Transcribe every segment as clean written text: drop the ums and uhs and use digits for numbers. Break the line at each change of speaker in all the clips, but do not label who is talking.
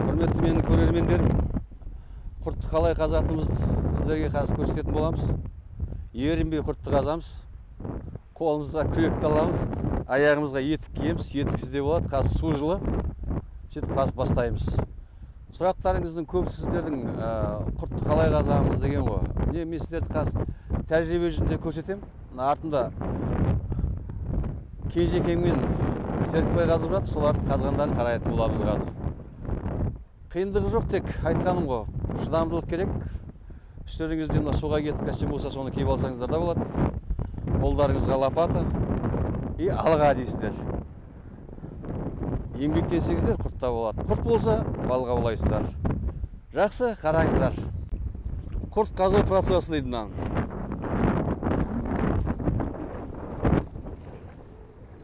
Құрметті менің көрермендерім, құртты қалай қазатынымыз сіздерге қазір көрсететін боламыз. Ерінбей құртты қазамыз, қолымызға күректі аламыз, аяғымызға етік киеміз, етіксіз де болады. Қазір су жылы, жетіп қазып бастаймыз. Сұрақтарыңыздың көбісі сіздердің құртты қалай қазамыз деген ғой. Мен сіздерді қазір тәжірибе жүзінде көрсетем. Артында Кенжекең мен Серікбай қазып жатыр, солардың қазғандарын қарайтын боламыз қазір. Қиындығы жоқ, тек айтқаным ғой, шыдамдылық керек. Үстеріңізде мына суға кетіп костюм болса, соны киіп алсаңыздар да болады. Қолдарыңызға лопата и алға дейсіздер. Еңбектенсеңіздер, құртта болады. Құрт болса, балға болайсыздар. Жақсы, қараңыздар. Құрт қазу процесі дейді мынаны.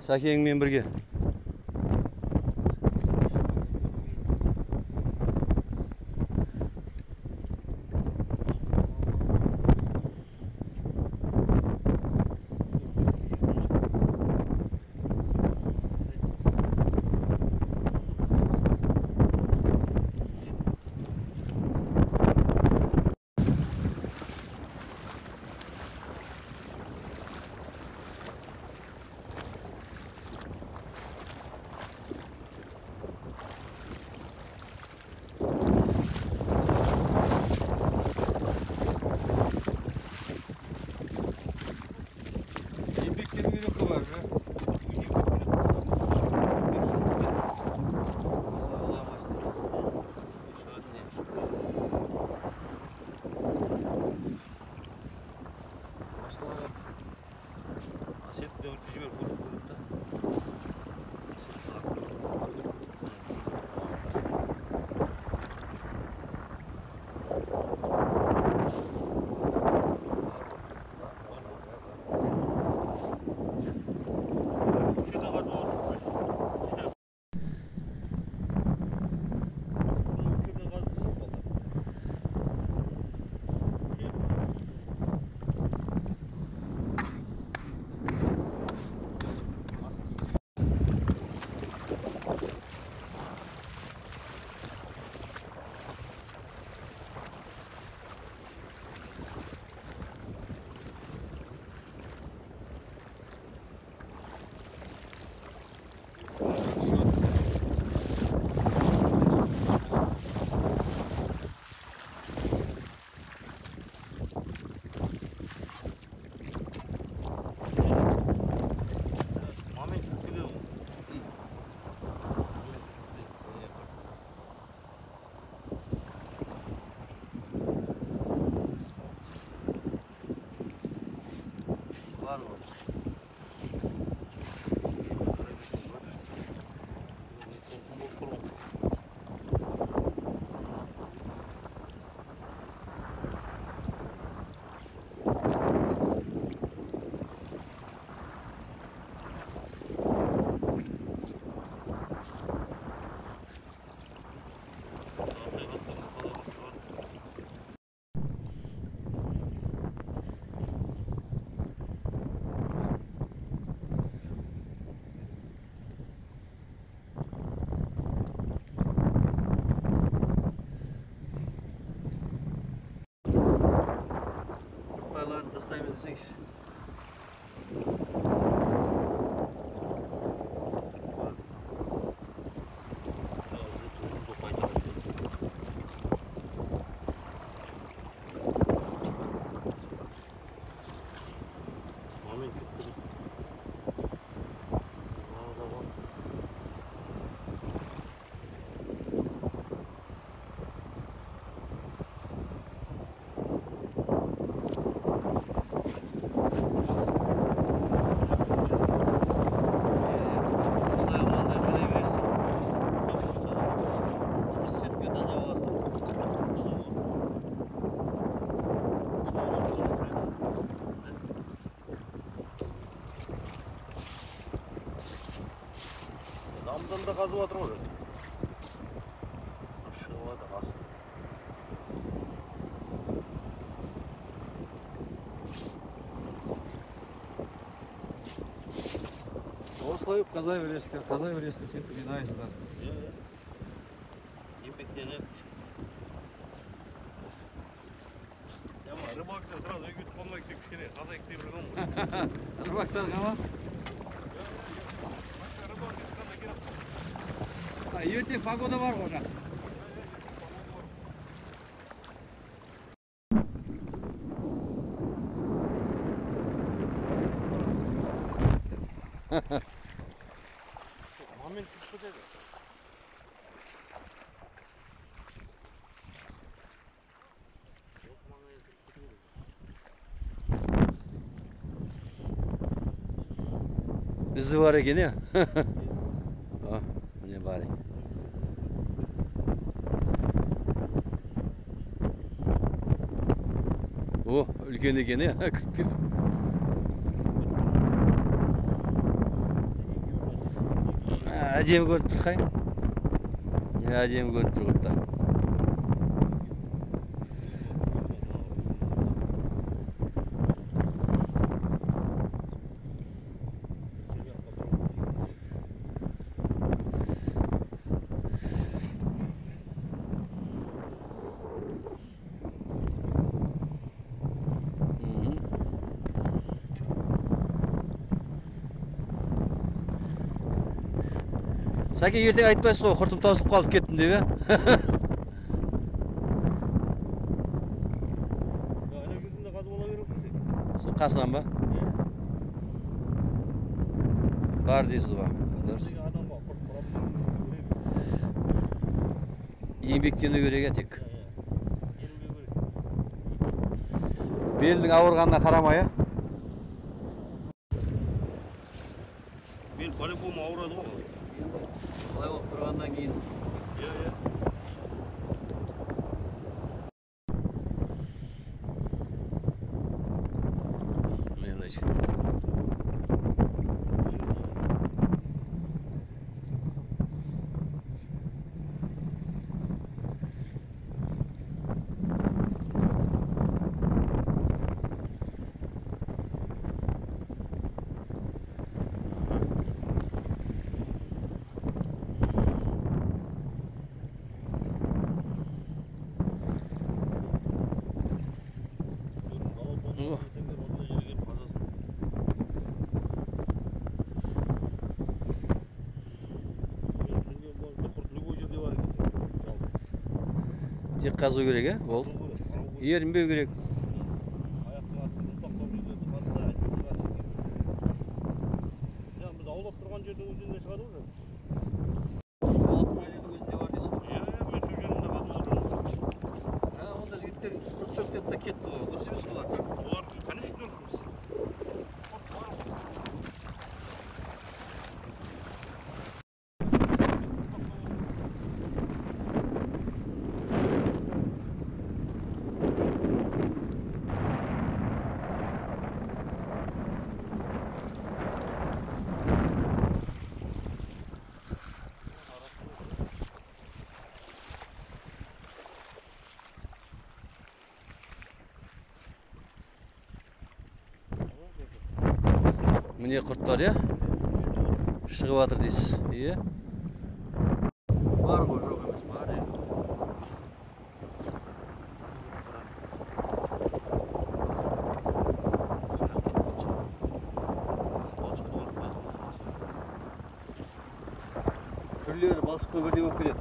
Сәкеңмен бірге. Tastayımız desek. Damdan da kazı atır orası. Aşağı da aslında. Осылай қазай бересіздер, сен тыңдайсыздар.
Рыбалкадан сразу үйге өтіп қалмай кетіп кішкене қаза ектей бірген ғой.
Рыбактар қама?
Рыбалка шыққанда керек.
Ертең погода бар ғой жақсы.
Момент күтіп кетеді.
Ізі бар екен, е? О, міне бар екен. О, үлкен екен, е? Кіріп кетіп. Әдемі көрініп тұр, қай? Әдемі көрініп тұр құттар. Сәке ертең айтпайсыз ғой, құртым таусылып қалып кеттім деп, е?
Әлі жүзінде қазып ола беріп жүрсе.
Сол қасынан ба? Бар дейсіз ғой.
Адамға құрт құрап
Еңбектену керек, е, тек.
елуге керек.
Белдің ауырғанына қарамай, е?
Бел по-любому ауырады ғой.
Былай болып тұрғаннан кейін.
Иә.
Мені тек қазу керек, е? Болды. Ерінбеу керек.
Аяқтың астын ұсақтау жердерді қазса әйтеуір шығады. Біз аулап тұрған жердің өзінде шығады ғой.
Аулап тұрған жердің өзінде бар дейсің.
Иә, мен сол жерінде қазып отырмын.
Жаңа онда жігіттер құрт сөктеді де кетті ғой. Дұрыс емес олар.
Олар, конечно, дұрыс емес.
Міне құрттар, е? Шығып жатыр дейсіз, е? Бар ғой, жоқ емес, бар, е? Түрлері балшықпен бірдей болып келеді.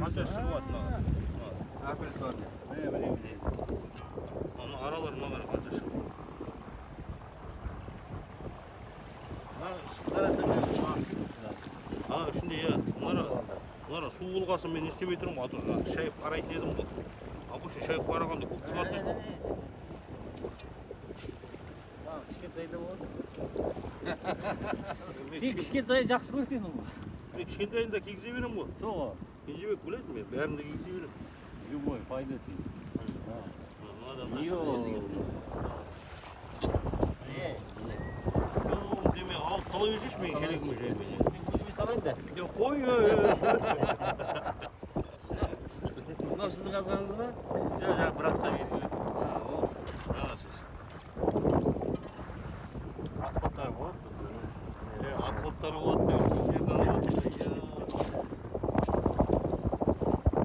Қанша шығып жатыр? Апельс бар.
Міне. Ана аралар мына қанша шығып. Ана ішінде, иә, мына Мына су болғасын мен істемей тұрмын ғой. Шайып қарайтын едім ғой. Обычно шайып қарағанда көп шығады.
Кішкентайда болады. Сен кішкентай жақсы көретін ғой.
Мен кішкентайында кигізе берем ғой.
Сол.
Кенжебек білесің мен, бәрінде кигізе берем.
Любой пайда тиді.
Деме алып қала берсеш мен келегіме жаймен.
Көзіме салайын да.
Қой.
Мынау сіздің қазғаныңыз ба?
Жаңа братқа берді.
Атпаттар болады.
Атпаттар болады.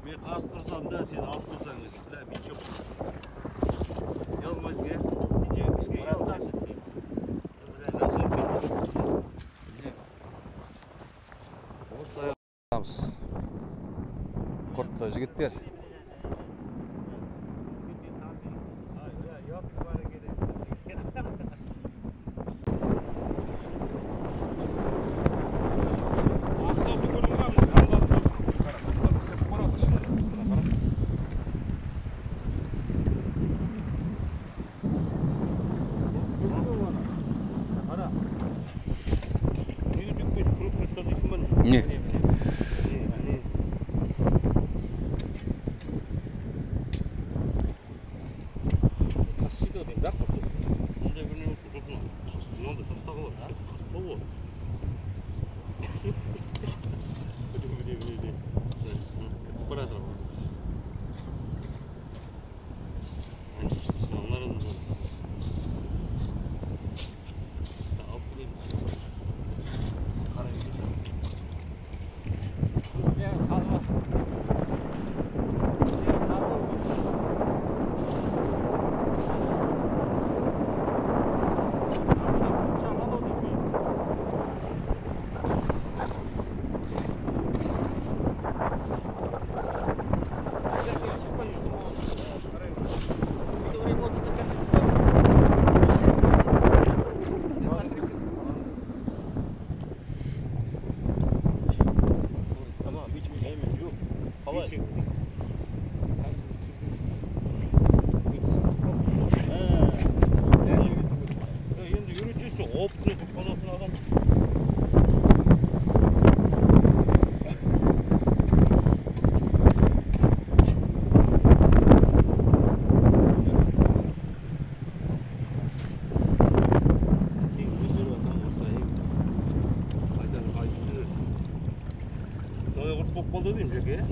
Мен қазып тұрсам да сен алып тұрсаң да мен жоқ. Ялмайсың, е? Кішке ялмайсың.
Осылай қыламыз. Құртты жігіттер. Не.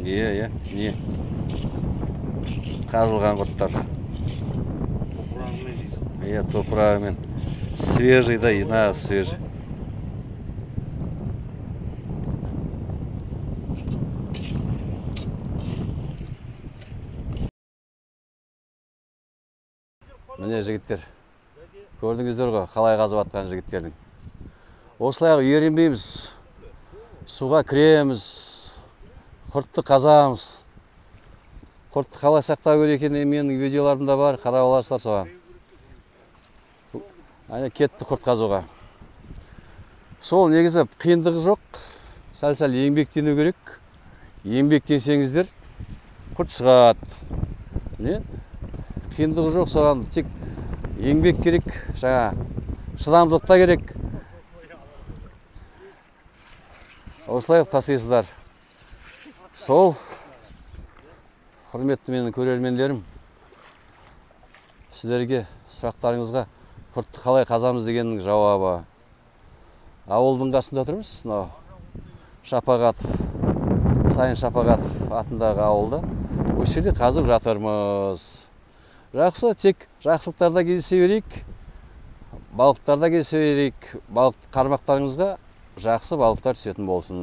Иә, не? Қазылған құрттар.
Топырағымен дейсің.
Иә, топырағымен. Свежий, да, на свежий. Міне жігіттер. Көрдіңіздер ғой, қалай қазып атқан жігіттердің. Осылай үйренбейміз. Суға кіреміз. Құртты қазамыз. Құртты қалай сақтау керек екенін менің видеоларымда бар, қарап аласыздар соған. Айна кетті құрт қазуға. Сол негізі қиындығы жоқ. Сәл-сәл еңбектену керек. Еңбектенсеңіздер құрт шығады. Не? Қиындығы жоқ, соған тек еңбек керек, жаңа шыдамдылықта керек. Осылай тасисыздар. Сол, құрметті менің көрермендерім, сіздерге сұрақтарыңызға құртты қалай қазамыз дегеннің жауабы. Ауылдың қасында тұрмыз, Шапағатов, Сайын Шапағатов атындағы ауылда. Осы жерде қазып жатырмыз. Жақсы, тек жақсылықтарда кездесе берейік, балықтарда кездесе берейік, қармақтарыңызға жақсы балықтар түсетін болсын.